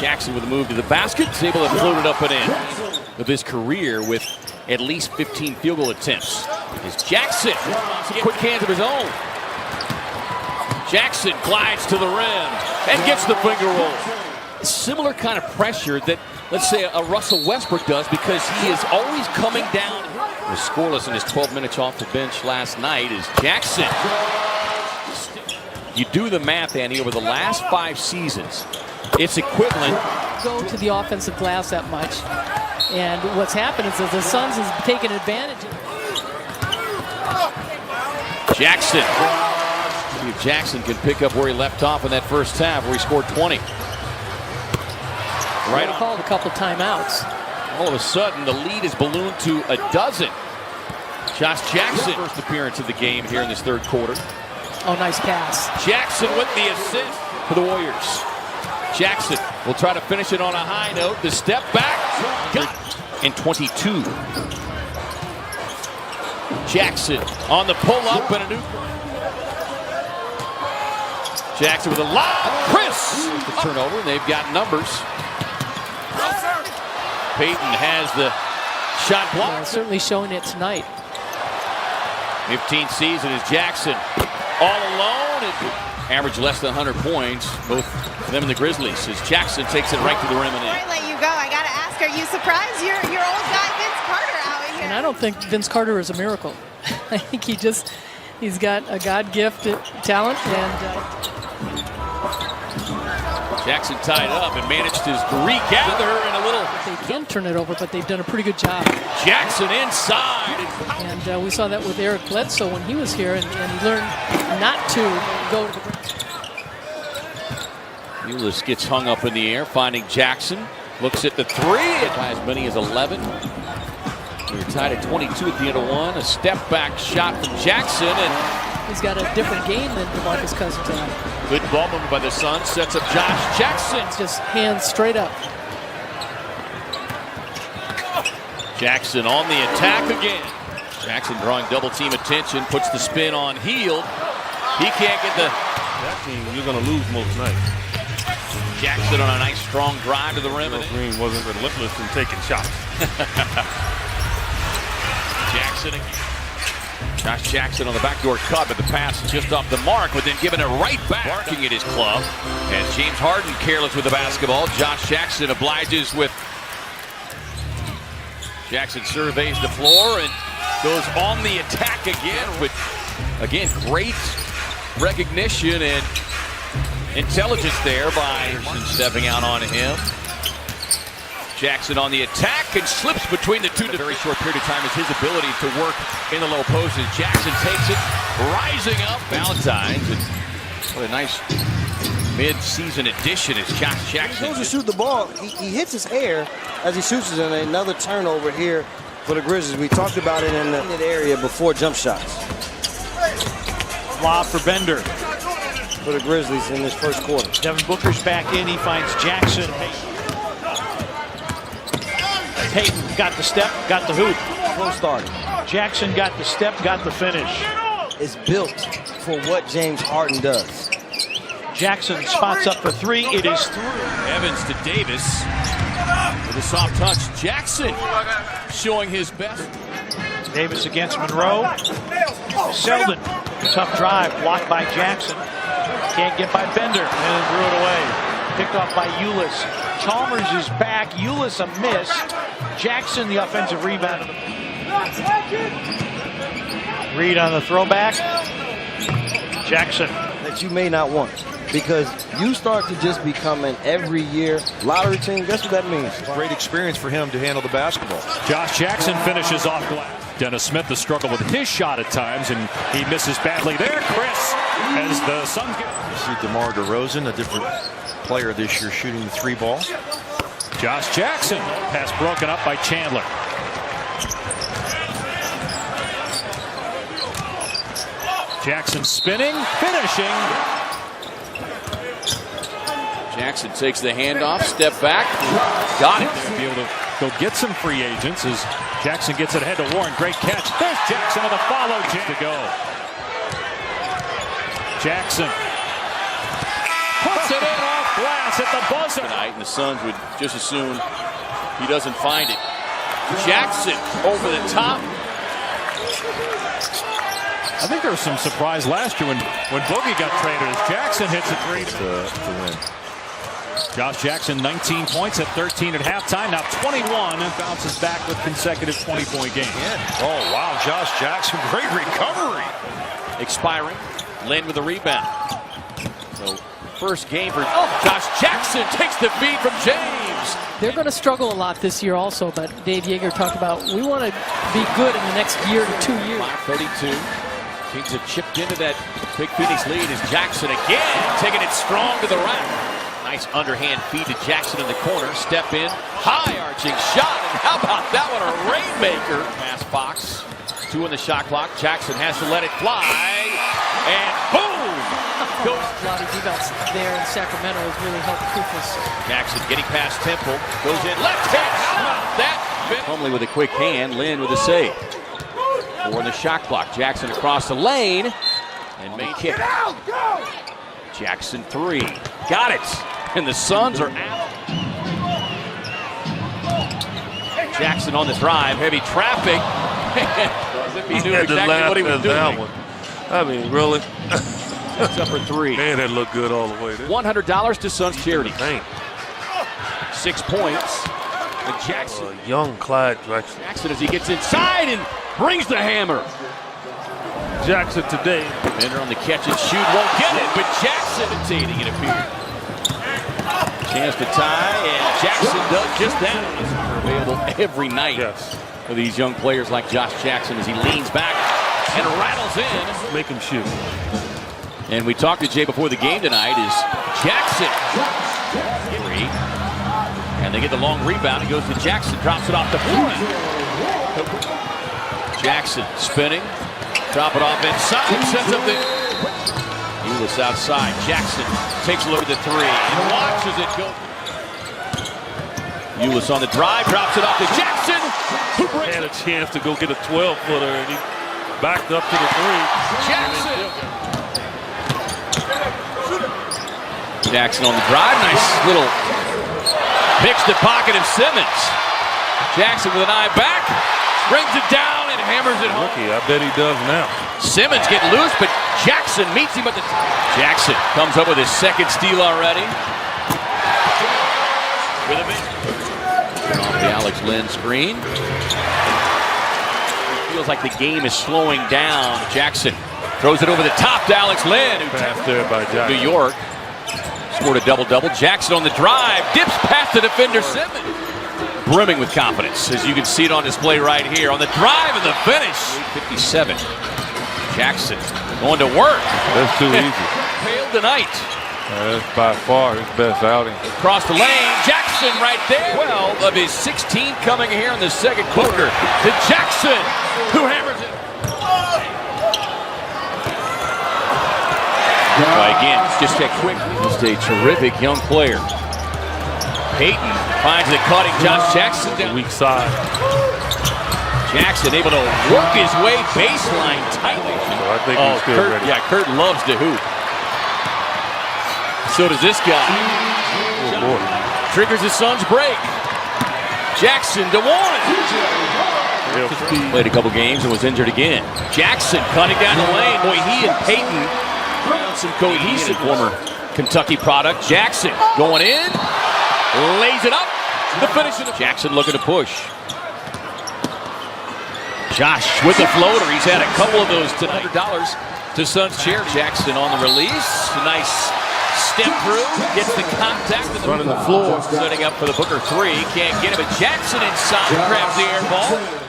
Jackson with a move to the basket. Is able to float it up and in. Of his career with at least 15 field goal attempts is Jackson. Some quick hands of his own. Jackson glides to the rim and gets the finger roll. Similar kind of pressure that, let's say, a Russell Westbrook does, because he is always coming down. Was scoreless in his 12 minutes off the bench last night is Jackson. You do the math, Annie, over the last 5 seasons, it's equivalent. Go to the offensive glass that much. And what's happened is that the Suns has taken advantage. Jackson. See if Jackson can pick up where he left off in that first half, where he scored 20. Right on. Called a couple timeouts. All of a sudden, the lead is ballooned to a dozen. Josh Jackson, first appearance of the game here in this third quarter. Oh, nice pass. Jackson with the assist for the Warriors. Jackson will try to finish it on a high note. The step back. In 22. Jackson on the pull-up and a new. Jackson with a lob. Chris! The turnover, and they've got numbers. Payton has the shot blocked. Certainly showing it tonight. 15th season is Jackson all alone and average less than 100 points. Both them and the Grizzlies as Jackson takes it right to the rim and in. Before I let you go, I got to ask, are you surprised your old guy Vince Carter out here? And I don't think Vince Carter is a miracle. I think he's got a God-gifted talent, and Jackson tied up and managed to regather in a little. they can turn it over, but they've done a pretty good job. Jackson inside. And we saw that with Eric Bledsoe when he was here, and he learned not to go to the rim. Ulis gets hung up in the air, finding Jackson. Looks at the three. By as many as 11. We're tied at 22 at the end of one. A step-back shot from Jackson, and he's got a different game than DeMarcus Cousins tonight. good ball movement by the Suns. Sets up Josh Jackson. It's just hands straight up. Jackson on the attack again. Jackson drawing double team attention, puts the spin on Hield. He can't get the. That team, you're going to lose most nights. Jackson on a nice strong drive to the rim. Green wasn't relentless in taking shots. Jackson again. Josh Jackson on the backdoor cut, but the pass is just off the mark, but then giving it right back. Barking at his club. As James Harden careless with the basketball, Josh Jackson obliges with. Jackson surveys the floor and goes on the attack again. But again, great recognition and intelligence there by stepping out on him. Jackson on the attack and slips between the two. In a very short period of time is his ability to work in the low post. As Jackson takes it, rising up. Valentine's. And what a nice mid-season addition is Josh Jackson. He goes to shoot the ball. He hits his hair as he shoots it, and another turnover here for the Grizzlies. We talked about it in the area before jump shots. Lob for Bender. For the Grizzlies in this first quarter. Devin Booker's back in. He finds Jackson. Payton got the step, got the hoop. Slow start. Jackson got the step, got the finish. It's built for what James Harden does. Jackson spots up for three. It is through. Evans to Davis with a soft touch. Jackson showing his best. Davis against Monroe. Selden, tough drive, blocked by Jackson. Can't get by Bender, and threw it away. Picked off by Ulis. Chalmers is back. Ulis a miss. Jackson the offensive rebound. Reed on the throwback. Jackson. That you may not want, because you start to just become an every year lottery team. Guess what that means? Great experience for him to handle the basketball. Josh Jackson finishes off glass. Dennis Smith the struggle with his shot at times, and he misses badly there. Chris, as the Suns get. You see DeMar DeRozan, a different player this year, shooting the three ball. Josh Jackson, pass broken up by Chandler. Jackson spinning, finishing. Jackson takes the handoff, step back, got it. Be able to go get some free agents as Jackson gets it ahead to Warren. Great catch. There's Jackson with a follow to go. Jackson puts it in off glass at the buzzer. Tonight, and the Suns would just as soon he doesn't find it. Jackson over the top. I think there was some surprise last year when Boogie got traded as Jackson hits a three to win. Josh Jackson, 19 points at 13 at halftime. Now 21 and bounces back with consecutive 20-point games. Oh, wow. Josh Jackson, great recovery. Expiring. Lynn with a rebound. So first game for Josh Jackson takes the feed from James. They're going to struggle a lot this year also, but Dave Yeager talked about we want to be good in the next year to 2 years. 32. Teams have chipped into that big Phoenix lead as Jackson again taking it strong to the rack. Nice underhand feed to Jackson in the corner. Step in, high arching shot, and how about that one, a rainmaker. Pass Fox, 2 on the shot clock. Jackson has to let it fly, and boom! A lot of defense there in Sacramento has really helped Kufus. Jackson getting past Temple, goes in left hand. How about that? Plumlee with a quick hand, Lynn with a save. 4 on the shot clock. Jackson across the lane and may kick. Jackson 3, got it, and the Suns are out. Jackson on the drive, heavy traffic. As if he knew exactly what he was doing. That one. I mean, really? That's up for 3. Man, that looked good all the way there. $100 to Suns charity. Dang. 6 points. And Jackson. Young Clyde Drexler. Jackson as he gets inside and brings the hammer. Jackson today. Bender on the catch and shoot, won't get it, but Jackson hesitating, it appears. Chance to tie, and Jackson does just that. They're available every night for these young players like Josh Jackson as he leans back and rattles in. Make him shoot. And we talked to Jay before the game tonight is Jackson. And they get the long rebound. It goes to Jackson, drops it off the floor. Jackson spinning. Drop it off inside, sends up the Ulis outside. Jackson takes a look at the 3 and watches it go. Ulis on the drive, drops it off to Jackson, who had a chance to go get a 12-footer, and he backed up to the 3. Jackson on the drive, nice little picks the pocket of Simmons. Jackson with an eye back, brings it down and hammers it home. Rookie, I bet he does now. Simmons get loose, but Jackson meets him at the Jackson comes up with his second steal already. With a big off the Alex Lynn screen. It feels like the game is slowing down. Jackson throws it over the top to Alex Lynn, who passed there by Jackson. New York scored a double-double. Jackson on the drive, dips past the defender Simmons. Brimming with confidence, as you can see it on display right here. On the drive and the finish. 57. Jackson going to work. That's too easy. Failed tonight. That's by far his best outing. Across the lane, Jackson right there. 12 of his 16 coming here in the second quarter. To Jackson, who hammers it. Again, just a quick, just a terrific young player. Payton finds it, cutting Josh Jackson down. Weak side. Jackson able to work his way baseline tightly. So I think he's still ready. Yeah, Kurt loves to hoop. So does this guy. Oh, boy. Triggers his son's break. Jackson to Warren. Played a couple games and was injured again. Jackson cutting down the lane. Boy, he and Payton some cohesive. Former Kentucky product. Jackson going in. Lays it up. The finish of Jackson looking to push. Josh with the floater. He's had a couple of those tonight. $100 to Suns chair. Jackson on the release. A nice step through. Gets the contact. Running the floor. Setting up for the Booker 3. Can't get it, but Jackson inside grabs the air ball.